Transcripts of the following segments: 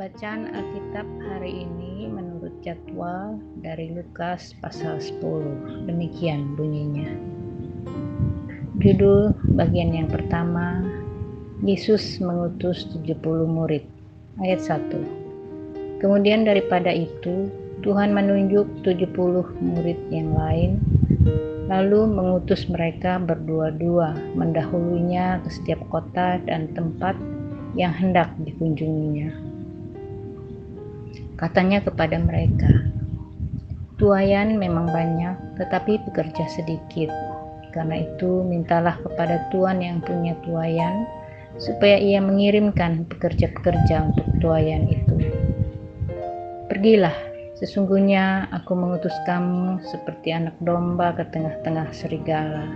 Bacaan Alkitab hari ini menurut jadwal dari Lukas pasal 10. Demikian bunyinya. Judul bagian yang pertama, Yesus mengutus 70 murid. Ayat 1. Kemudian daripada itu, Tuhan menunjuk 70 murid yang lain, lalu mengutus mereka berdua-dua mendahulunya ke setiap kota dan tempat yang hendak dikunjunginya. Katanya kepada mereka, tuaian memang banyak, tetapi pekerja sedikit. Karena itu mintalah kepada Tuhan yang punya tuaian, supaya ia mengirimkan pekerja-pekerja untuk tuaian itu. Pergilah, sesungguhnya aku mengutus kamu seperti anak domba ke tengah-tengah serigala.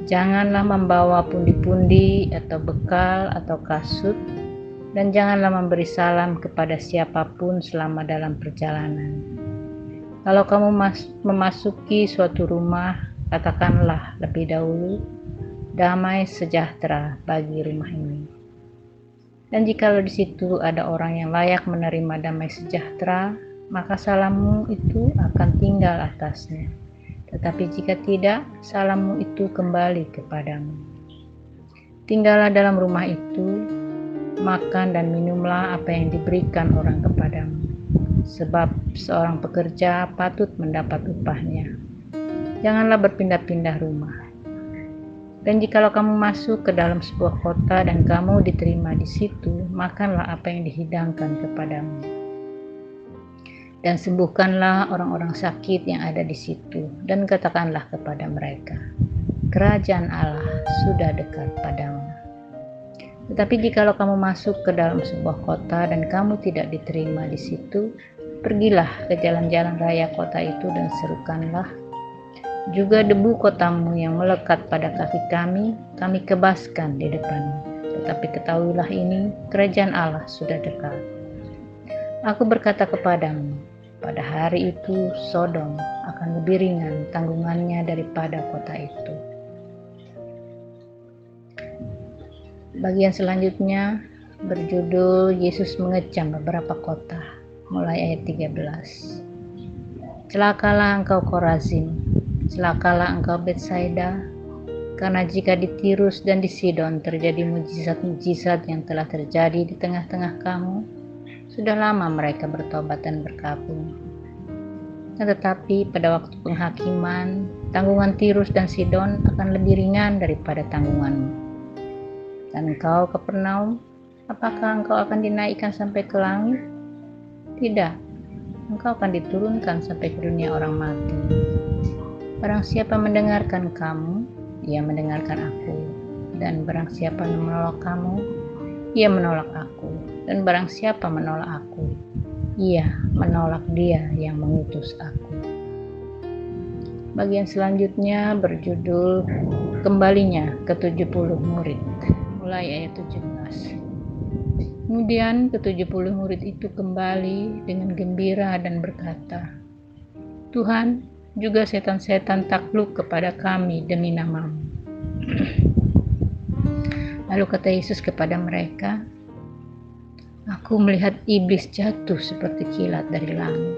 Janganlah membawa pundi-pundi atau bekal atau kasut, dan janganlah memberi salam kepada siapapun selama dalam perjalanan. Kalau kamu memasuki suatu rumah, katakanlah lebih dahulu, damai sejahtera bagi rumah ini. Dan jikalau di situ ada orang yang layak menerima damai sejahtera, maka salammu itu akan tinggal atasnya. Tetapi jika tidak, salammu itu kembali kepadamu. Tinggallah dalam rumah itu, makan dan minumlah apa yang diberikan orang kepadamu, sebab seorang pekerja patut mendapat upahnya. Janganlah berpindah-pindah rumah. Dan jikalau kamu masuk ke dalam sebuah kota dan kamu diterima di situ, makanlah apa yang dihidangkan kepadamu. Dan sembuhkanlah orang-orang sakit yang ada di situ, dan katakanlah kepada mereka, kerajaan Allah sudah dekat padamu. Tetapi jikalau kamu masuk ke dalam sebuah kota dan kamu tidak diterima di situ, pergilah ke jalan-jalan raya kota itu dan serukanlah, juga debu kotamu yang melekat pada kaki kami kebaskan di depanmu. Tetapi ketahuilah ini, kerajaan Allah sudah dekat. Aku berkata kepadamu, pada hari itu Sodom akan lebih ringan tanggungannya daripada kota itu. Bagian selanjutnya berjudul Yesus mengecam beberapa kota, mulai ayat 13. Celakalah engkau Korazim, celakalah engkau Betsaida, karena jika di Tirus dan di Sidon terjadi mujizat-mujizat yang telah terjadi di tengah-tengah kamu, sudah lama mereka bertobat dan berkabung. Tetapi pada waktu penghakiman, tanggungan Tirus dan Sidon akan lebih ringan daripada tanggunganmu. Dan engkau Kapernaum, apakah engkau akan dinaikkan sampai ke langit? Tidak, engkau akan diturunkan sampai ke dunia orang mati. Barang siapa mendengarkan kamu, ia mendengarkan aku. Dan barang siapa menolak kamu, ia menolak aku. Dan barang siapa menolak aku, ia menolak dia yang mengutus aku. Bagian selanjutnya berjudul Kembalinya ke-70 murid. Mulai ayat 17. Kemudian ke-70 murid itu kembali dengan gembira dan berkata, Tuhan, juga setan-setan takluk kepada kami demi nama-Mu. Lalu kata Yesus kepada mereka, Aku melihat iblis jatuh seperti kilat dari langit.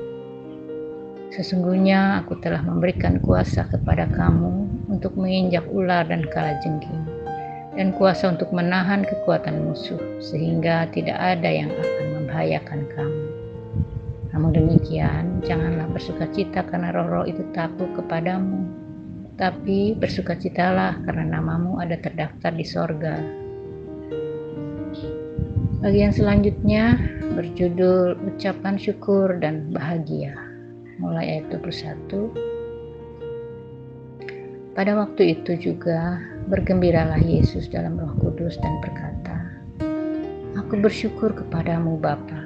Sesungguhnya aku telah memberikan kuasa kepada kamu untuk menginjak ular dan kalajengking, dan kuasa untuk menahan kekuatan musuh, sehingga tidak ada yang akan membahayakan kamu. Namun demikian, janganlah bersukacita karena roh-roh itu takut kepadamu, tapi bersukacitalah karena namamu ada terdaftar di sorga. Bagian selanjutnya berjudul Ucapan Syukur dan Bahagia, mulai ayat 21. Pada waktu itu juga bergembiralah Yesus dalam Roh Kudus dan berkata, Aku bersyukur kepadamu Bapa,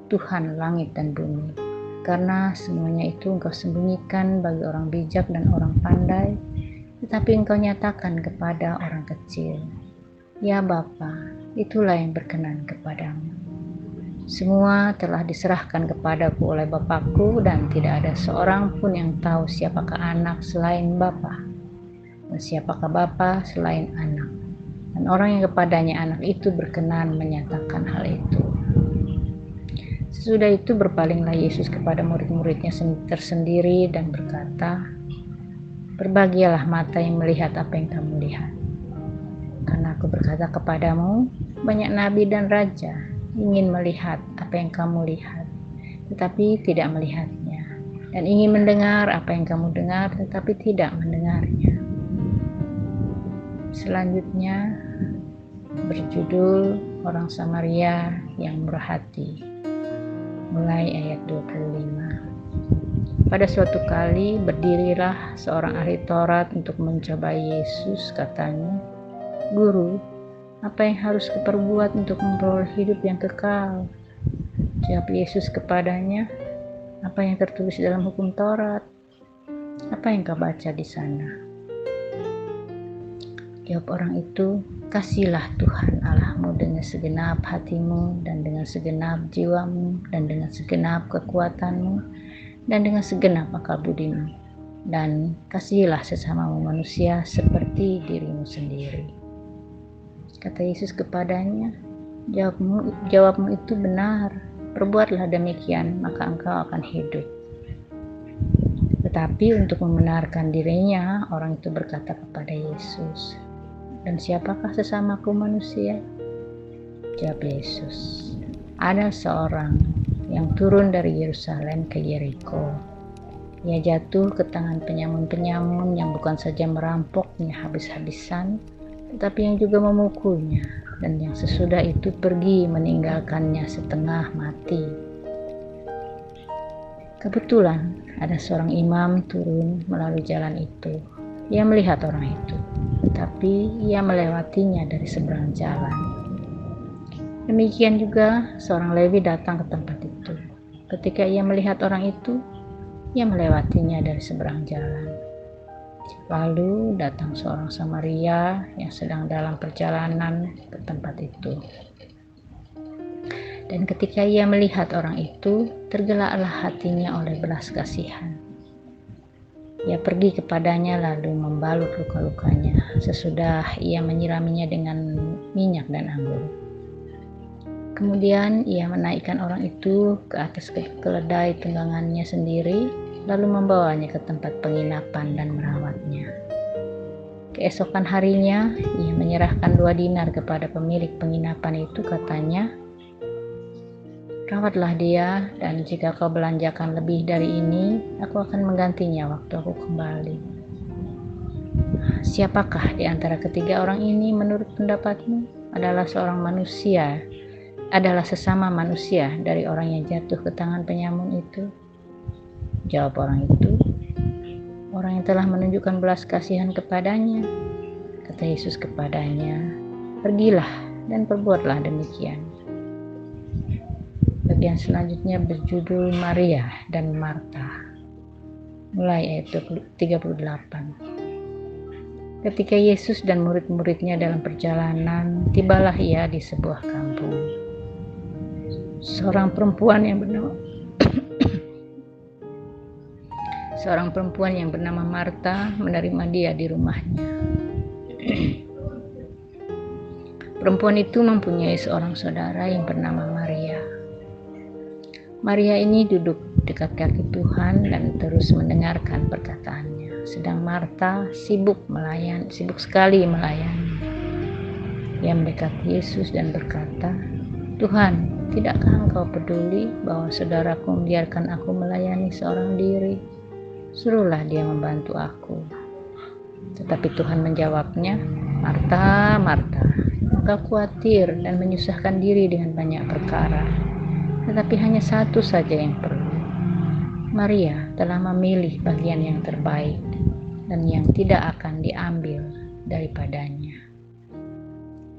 Tuhan langit dan bumi, karena semuanya itu Engkau sembunyikan bagi orang bijak dan orang pandai, tetapi Engkau nyatakan kepada orang kecil. Ya Bapa, itulah yang berkenan kepadamu. Semua telah diserahkan kepadaku oleh Bapakku, dan tidak ada seorang pun yang tahu siapakah anak selain Bapa, dan siapakah Bapa selain anak, dan orang yang kepadanya anak itu berkenan menyatakan hal itu. Sesudah itu berpalinglah Yesus kepada murid-muridnya tersendiri dan berkata, "Berbahagialah mata yang melihat apa yang kamu lihat. Karena aku berkata kepadamu, banyak nabi dan raja ingin melihat apa yang kamu lihat, tetapi tidak melihatnya, dan ingin mendengar apa yang kamu dengar, tetapi tidak mendengarnya." Selanjutnya berjudul Orang Samaria yang Murah Hati, mulai ayat 25. Pada suatu kali berdirilah seorang ahli Taurat untuk mencobai Yesus. Katanya, "Guru, apa yang harus kuperbuat untuk memperoleh hidup yang kekal?" Jawab Yesus kepadanya, "Apa yang tertulis dalam hukum Taurat? Apa yang kau baca di sana?" Jawab orang itu, "Kasihilah Tuhan Allahmu dengan segenap hatimu, dan dengan segenap jiwamu, dan dengan segenap kekuatanmu, dan dengan segenap akal budimu, dan kasihilah sesamamu manusia seperti dirimu sendiri." Kata Yesus kepadanya, "Jawabmu itu benar, perbuatlah demikian, maka engkau akan hidup." Tetapi untuk membenarkan dirinya, orang itu berkata kepada Yesus, "Dan siapakah sesamaku manusia?" Jawab Yesus, "Ada seorang yang turun dari Yerusalem ke Yeriko. Ia jatuh ke tangan penyamun-penyamun yang bukan saja merampoknya habis-habisan, tetapi yang juga memukulnya, dan yang sesudah itu pergi meninggalkannya setengah mati. Kebetulan ada seorang imam turun melalui jalan itu. Ia melihat orang itu, tetapi ia melewatinya dari seberang jalan. Demikian juga seorang Lewi datang ke tempat itu. Ketika ia melihat orang itu, ia melewatinya dari seberang jalan. Lalu datang seorang Samaria yang sedang dalam perjalanan ke tempat itu. Dan ketika ia melihat orang itu, tergeraklah hatinya oleh belas kasihan. Ia pergi kepadanya lalu membalut luka-lukanya. Sesudah ia menyiraminya dengan minyak dan anggur. Kemudian ia menaikkan orang itu ke atas keledai tunggangannya sendiri, lalu membawanya ke tempat penginapan dan merawatnya. Keesokan harinya, ia menyerahkan 2 dinar kepada pemilik penginapan itu. Katanya, "Rawatlah dia, dan jika kau belanjakan lebih dari ini, aku akan menggantinya waktu aku kembali." Siapakah di antara ketiga orang ini menurut pendapatmu adalah sesama manusia dari orang yang jatuh ke tangan penyamun itu? Jawab orang itu, "Orang yang telah menunjukkan belas kasihan kepadanya." Kata Yesus kepadanya, "Pergilah dan perbuatlah demikian." Bagian selanjutnya berjudul Maria dan Marta, mulai ayat 38. Ketika Yesus dan murid-muridnya dalam perjalanan, tibalah ia di sebuah kampung. Seorang perempuan yang bernama Marta menerima dia di rumahnya. Perempuan itu mempunyai seorang saudara yang bernama Maria. Maria ini duduk dekat kaki Tuhan dan terus mendengarkan perkataannya, sedang Marta sibuk sekali melayani. Ia mendekati Yesus dan berkata, "Tuhan, tidakkah engkau peduli bahwa saudaraku membiarkan aku melayani seorang diri? Suruhlah dia membantu aku." Tetapi Tuhan menjawabnya, "Marta, Marta, engkau khawatir dan menyusahkan diri dengan banyak perkara. Tetapi hanya satu saja yang perlu. Maria telah memilih bagian yang terbaik, dan yang tidak akan diambil daripadanya."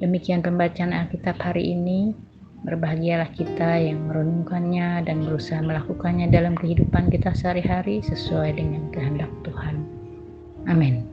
Demikian pembacaan Alkitab hari ini. Berbahagialah kita yang merenungkannya dan berusaha melakukannya dalam kehidupan kita sehari-hari sesuai dengan kehendak Tuhan. Amin.